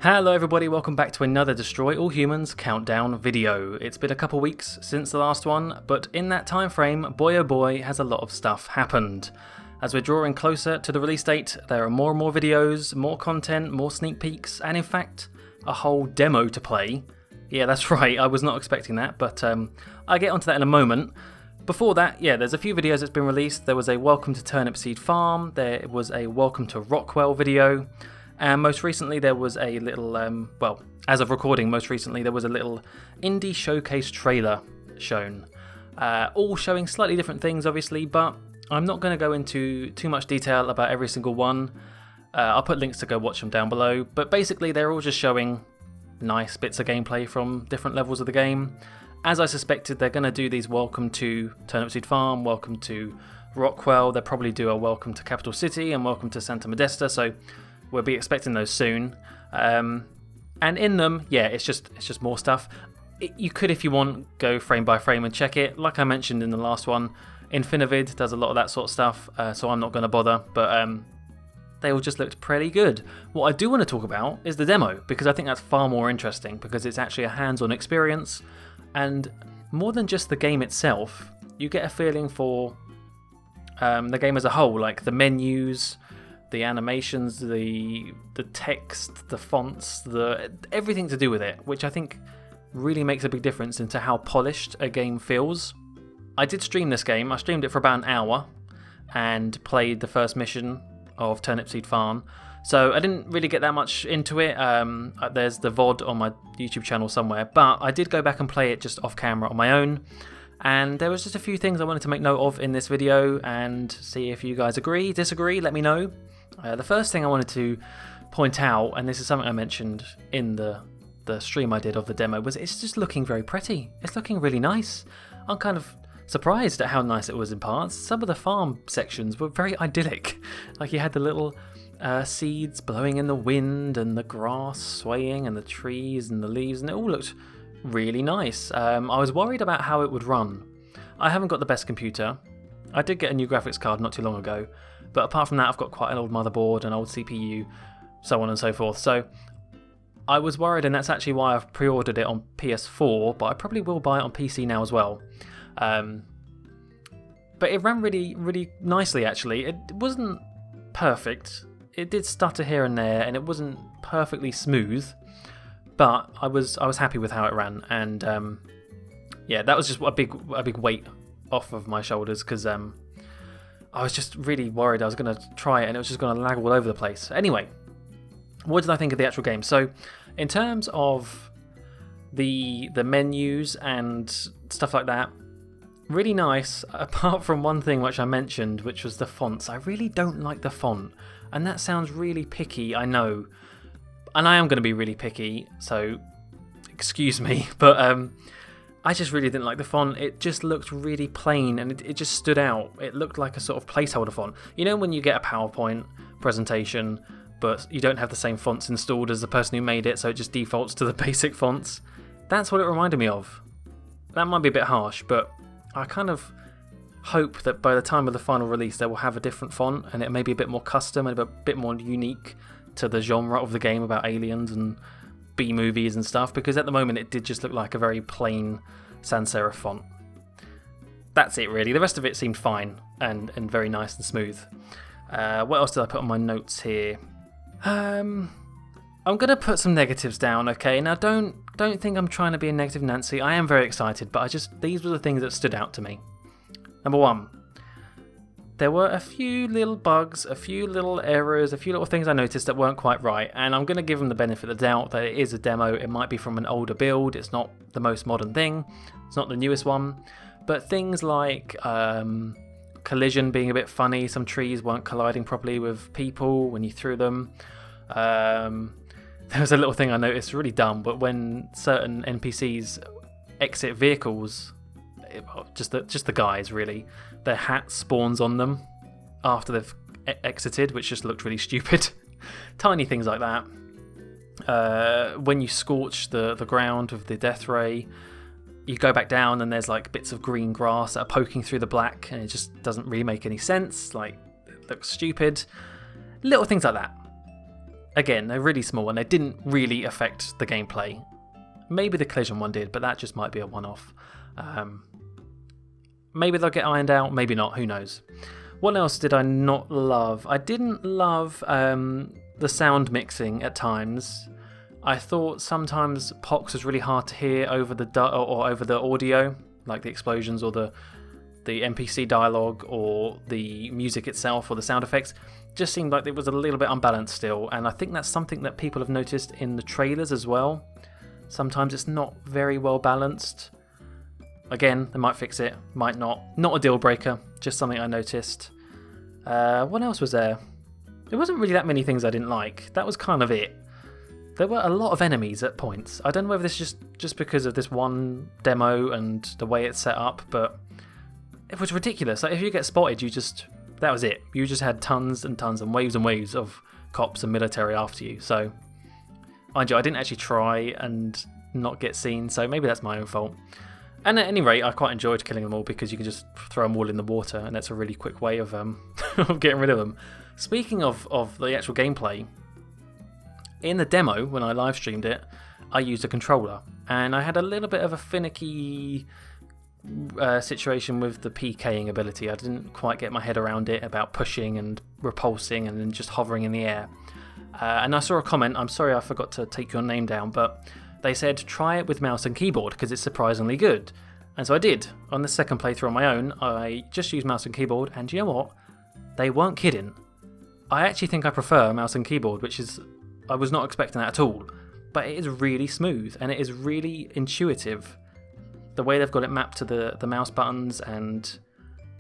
Hello everybody, welcome back to another Destroy All Humans countdown video. It's been a couple weeks since the last one, but in that time frame, boy oh boy, has a lot of stuff happened. As we're drawing closer to the release date, there are more and more videos, more content, more sneak peeks, and in fact, a whole demo to play. Yeah, that's right, I was not expecting that, but I'll get onto that in a moment. Before that, yeah, there's a few videos that's been released. There was a Welcome to Turnip Seed Farm, there was a Welcome to Rockwell video, and most recently there was a little, well, as of recording, most recently there was a little indie showcase trailer shown. All showing slightly different things, obviously, but I'm not going to go into too much detail about every single one. I'll put links to go watch them down below, but basically they're all just showing nice bits of gameplay from different levels of the game. As I suspected, they're going to do these Welcome to Turnip Seed Farm, Welcome to Rockwell, they'll probably do a Welcome to Capital City and Welcome to Santa Modesta, so we'll be expecting those soon. And in them, yeah, it's just more stuff. You could, if you want, go frame by frame and check it. Like I mentioned in the last one, Infinivid does a lot of that sort of stuff, so I'm not going to bother, but they all just looked pretty good. What I do want to talk about is the demo, because I think that's far more interesting, because it's actually a hands-on experience, and more than just the game itself, you get a feeling for the game as a whole, like the menus, the animations, the text, the fonts, everything to do with it, which I think really makes a big difference into how polished a game feels. I did stream this game. I streamed it for about an hour and played the first mission of Turnip Seed Farm, so I didn't really get that much into it. There's the VOD on my YouTube channel somewhere, but I did go back and play it just off camera on my own, and there was just a few things I wanted to make note of in this video and see if you guys agree, disagree, let me know. The first thing I wanted to point out, and this is something I mentioned in the stream I did of the demo, was it's just looking very pretty. It's looking really nice. I'm kind of surprised at how nice it was in parts. Some of the farm sections were very idyllic. Like you had the little seeds blowing in the wind and the grass swaying and the trees and the leaves, and it all looked really nice. I was worried about how it would run. I haven't got the best computer. I did get a new graphics card not too long ago, but apart from that I've got quite an old motherboard, an old CPU, so on and so forth. So I was worried, and that's actually why I've pre-ordered it on PS4, but I probably will buy it on PC now as well. But it ran really, really nicely actually. It wasn't perfect. It did stutter here and there, and it wasn't perfectly smooth, but I was happy with how it ran, and yeah, that was just a big weight off of my shoulders, because I was just really worried I was going to try it and it was just going to lag all over the place. Anyway, what did I think of the actual game? So, in terms of the menus and stuff like that, really nice, apart from one thing which I mentioned, which was the fonts. I really don't like the font, and that sounds really picky, I know. And I am going to be really picky, so excuse me, but I just really didn't like the font. It just looked really plain, and it just stood out. It looked like a sort of placeholder font. You know when you get a PowerPoint presentation, but you don't have the same fonts installed as the person who made it, so it just defaults to the basic fonts? That's what it reminded me of. That might be a bit harsh, but I kind of hope that by the time of the final release they will have a different font, and it may be a bit more custom and a bit more unique to the genre of the game about aliens and B-movies and stuff, because at the moment it did just look like a very plain sans serif font. That's it really. The rest of it seemed fine and very nice and smooth. What else did I put on my notes here? I'm gonna put some negatives down, okay? Now don't think I'm trying to be a negative Nancy. I am very excited, but these were the things that stood out to me. Number one, there were a few little bugs, a few little errors, a few little things I noticed that weren't quite right, and I'm going to give them the benefit of the doubt that it is a demo. It might be from an older build, it's not the most modern thing, it's not the newest one, but things like collision being a bit funny, some trees weren't colliding properly with people when you threw them. There was a little thing I noticed, really dumb, but when certain NPCs exit vehicles, just the guys really, their hat spawns on them after they've exited, which just looked really stupid. Tiny things like that. When you scorch the ground with the death ray, you go back down and there's like bits of green grass that are poking through the black, and it just doesn't really make any sense. Like, it looks stupid. Little things like that. again, they're really small and they didn't really affect the gameplay. Maybe the collision one did, but that just might be a one-off. Maybe they'll get ironed out, maybe not, who knows. What else did I not love? I didn't love the sound mixing at times. I thought sometimes Pox was really hard to hear over the over the audio, like the explosions or the NPC dialogue or the music itself or the sound effects. Just seemed like it was a little bit unbalanced still, and I think that's something that people have noticed in the trailers as well. Sometimes it's not very well balanced. Again, they might fix it, might not. Not a deal breaker, just something I noticed. What else was there? There wasn't really that many things I didn't like. That was kind of it. There were a lot of enemies at points. I don't know whether this is just because of this one demo and the way it's set up, but it was ridiculous. Like, if you get spotted, that was it. You just had tons and tons and waves of cops and military after you. So, mind you, I didn't actually try and not get seen, so maybe that's my own fault. And at any rate, I quite enjoyed killing them all because you can just throw them all in the water, and that's a really quick way of of getting rid of them. Speaking of the actual gameplay, in the demo, when I live streamed it, I used a controller, and I had a little bit of a finicky situation with the PKing ability. I didn't quite get my head around it about pushing and repulsing and then just hovering in the air. And I saw a comment, I'm sorry I forgot to take your name down, but they said try it with mouse and keyboard because it's surprisingly good. And so I did. On the second playthrough on my own, I just used mouse and keyboard, and you know what? They weren't kidding. I actually think I prefer mouse and keyboard, which is, I was not expecting that at all. But it is really smooth and it is really intuitive. The way they've got it mapped to the mouse buttons, and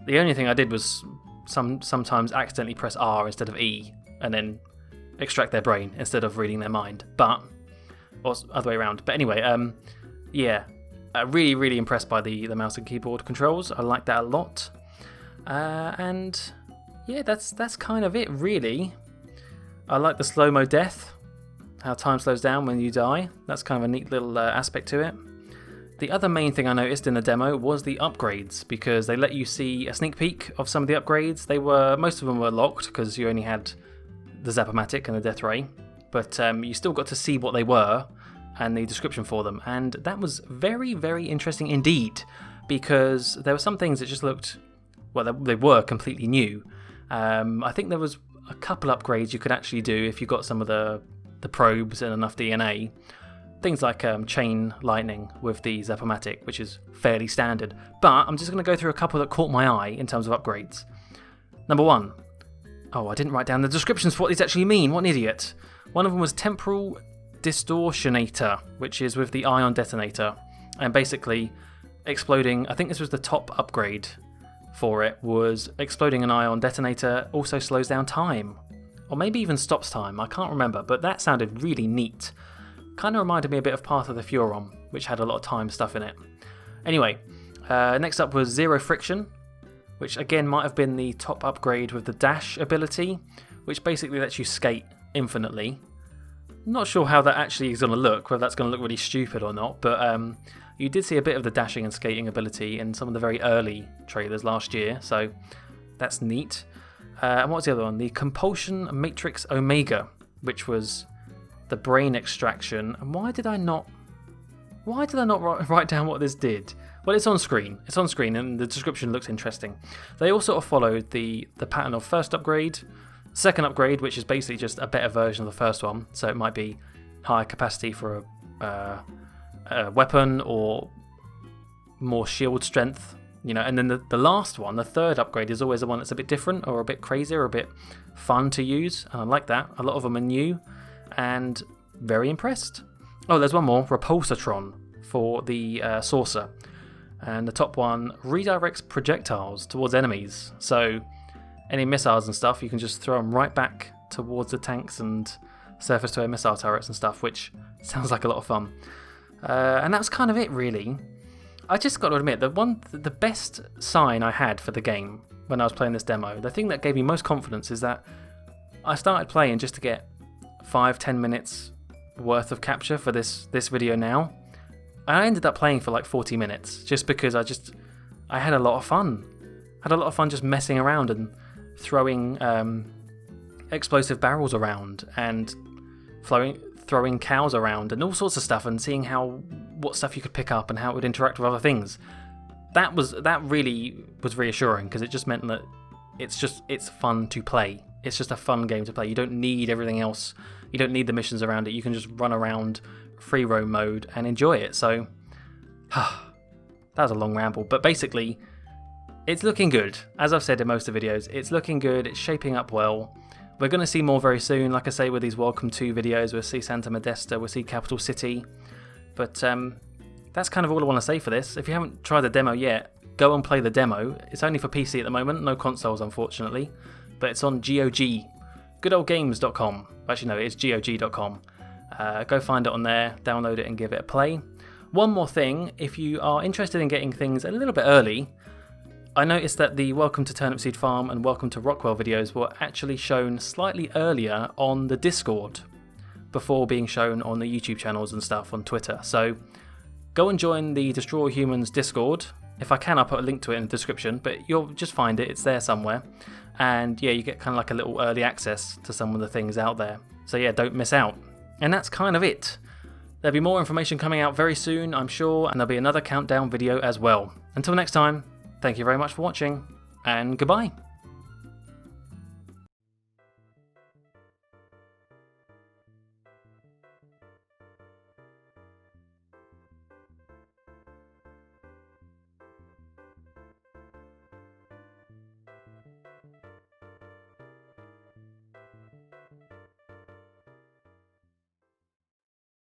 the only thing I did was sometimes accidentally press R instead of E and then extract their brain instead of reading their mind. Or other way around. But anyway, yeah, really, really impressed by the mouse and keyboard controls. I like that a lot. And yeah, that's kind of it, really. I like the slow-mo death, how time slows down when you die. That's kind of a neat little aspect to it. The other main thing I noticed in the demo was the upgrades, because they let you see a sneak peek of some of the upgrades. Most of them were locked because you only had the Zap-O-Matic and the Death Ray, but you still got to see what they were and the description for them, and that was very, very interesting indeed, because there were some things that just looked, well, they were completely new. I think there was a couple upgrades you could actually do if you got some of the probes and enough DNA. Things like chain lightning with the Zap-O-Matic, which is fairly standard. But I'm just going to go through a couple that caught my eye in terms of upgrades. Number 1. Oh, I didn't write down the descriptions for what these actually mean. What an idiot. One of them was Temporal Distortionator, which is with the ion detonator. And basically exploding, I think this was the top upgrade for it, was exploding an ion detonator also slows down time. Or maybe even stops time, I can't remember. But that sounded really neat. Kind of reminded me a bit of Path of the Furon, which had a lot of time stuff in it. Anyway, next up was Zero Friction, which again might have been the top upgrade with the dash ability, which basically lets you skate infinitely. Not sure how that actually is going to look, whether that's going to look really stupid or not, but you did see a bit of the dashing and skating ability in some of the very early trailers last year, so that's neat. And what was the other one? The Compulsion Matrix Omega, which was the brain extraction. And why did I not write down what this did? Well, it's on screen. It's on screen, and the description looks interesting. They all sort of followed the pattern of first upgrade, second upgrade, which is basically just a better version of the first one. So it might be higher capacity for a weapon or more shield strength, and then the last one, the third upgrade, is always the one that's a bit different or a bit crazier or a bit fun to use, and I like that. A lot of them are new and very impressed. Oh, there's one more, Repulsatron for the saucer, and the top one redirects projectiles towards enemies, so any missiles and stuff you can just throw them right back towards the tanks and surface to air missile turrets and stuff, which sounds like a lot of fun. And that's kind of it, really. I just got to admit, the best sign I had for the game when I was playing this demo, the thing that gave me most confidence, is that I started playing just to get 5-10 minutes worth of capture for this video now. I ended up playing for like 40 minutes just because I had a lot of fun. Just messing around and throwing explosive barrels around and throwing cows around and all sorts of stuff, and seeing what stuff you could pick up and how it would interact with other things. That really was reassuring, because it just meant that it's fun to play. It's just a fun game to play. You don't need everything else. You don't need the missions around it. You can just run around free roam mode and enjoy it. So that was a long ramble, but basically it's looking good. As I've said in most of the videos, it's looking good. It's shaping up well. We're going to see more very soon. Like I say, with these Welcome to videos, we'll see Santa Modesta, we'll see Capital City. But that's kind of all I want to say for this. If you haven't tried the demo yet, go and play the demo. It's only for PC at the moment, no consoles unfortunately, but it's on GOG, goodoldgames.com. Actually no, it's GOG.com. Go find it on there, download it and give it a play. One more thing, if you are interested in getting things a little bit early, I noticed that the Welcome to Turnipseed Farm and Welcome to Rockwell videos were actually shown slightly earlier on the Discord, before being shown on the YouTube channels and stuff on Twitter. So go and join the Destroy All Humans Discord. If I can, I'll put a link to it in the description, but you'll just find it, it's there somewhere. And yeah, you get kind of like a little early access to some of the things out there. So yeah, don't miss out. And that's kind of it. There'll be more information coming out very soon, I'm sure, and there'll be another countdown video as well. Until next time, thank you very much for watching, and goodbye.